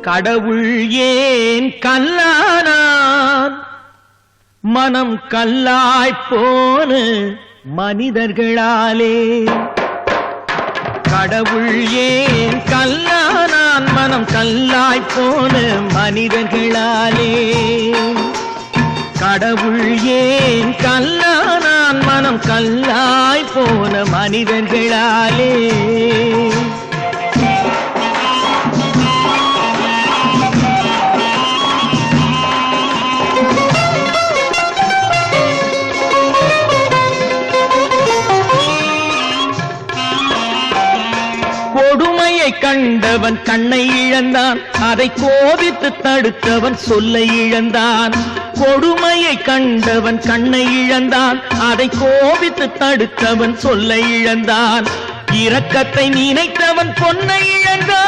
கடவுள் ஏன் கல்லானான் மனம் கல்லாய்ப்போன மனிதர்களாலே கடவுள் ஏன் கல்லானான் மனம் கல்லாய்ப்போன மனிதர்களாலே கடவுள் ஏன் கல்லானான் மனம் கல்லாய்ப்போன மனிதர்களாலே கொடுமையை கண்டவன் கண்ணை இழந்தான் அதை கோபித்து தடுத்தவன் சொல்லை இழந்தான் கொடுமையை கண்டவன் கண்ணை இழந்தான் அதை கோபித்து தடுத்தவன் சொல்லை இழந்தான் இரக்கத்தை நினைத்தவன் பொன்னை இழந்தான்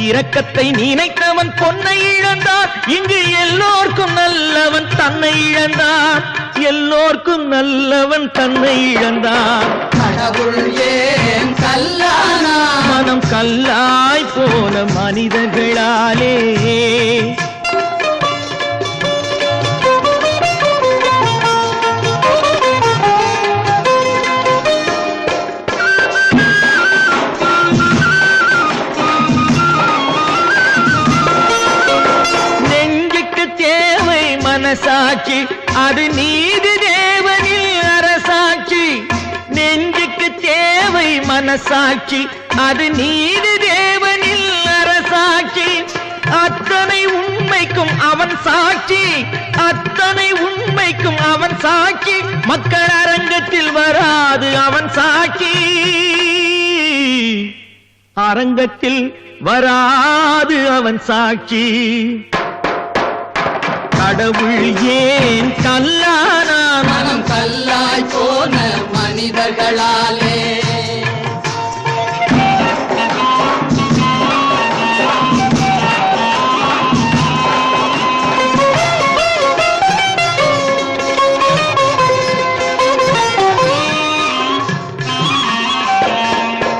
இரக்கத்தை நினைத்தவன் பொன்னை இழந்தான் இங்கு எல்லோர்க்கும் நல்லவன் தன்னை இழந்தான் எல்லோர்க்கும் நல்லவன் தன்னை இழந்தான் கடவுள் ஏன் கல்லானா மனம் கல்லாய் போன மனிதர்களாலே நெஞ்சுக்கு தேவை மனசாட்சி அது நீதி தேவனில் அரசாட்சி நெஞ்சுக்கு தேவை மனசாட்சி அது நீதி தேவனில் அரசாட்சி அத்தனை உண்மைக்கும் அவன் சாட்சி அத்தனை உண்மைக்கும் அவன் சாட்சி மக்கள் அரங்கத்தில் வராது அவன் சாட்சி அரங்கத்தில் வராது அவன் சாட்சி கடவுள் ஏன் கல்லானான் மனம் கல்லாய் போன மனிதர்களாலே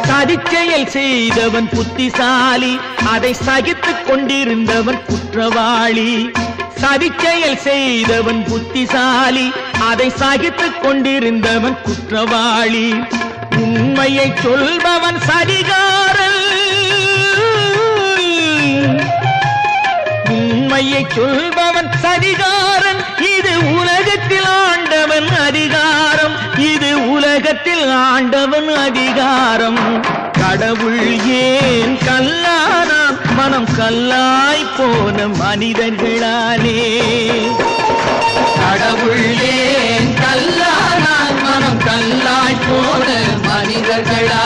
சதிச்செயல் செய்தவன் புத்திசாலி அதை சகித்துக் கொண்டிருந்தவன் குற்றவாளி சதிச்செயல் செய்தவன் புத்திசாலி அதை சகித்துக் கொண்டிருந்தவன் குற்றவாளி உண்மையை சொல்பவன் சதிகாரன் உண்மையை சொல்பவன் சதிகாரன் இது உலகத்தில் ஆண்டவன் அதிகாரம் இது உலகத்தில் ஆண்டவன் அதிகாரம் கடவுள் ஏன் கல்லானான் மனம் கல்லாய் போன மனிதர்களாலே கடவுள் ஏன் கல்லானா மனம் கல்லாய் போன மனிதர்களாலே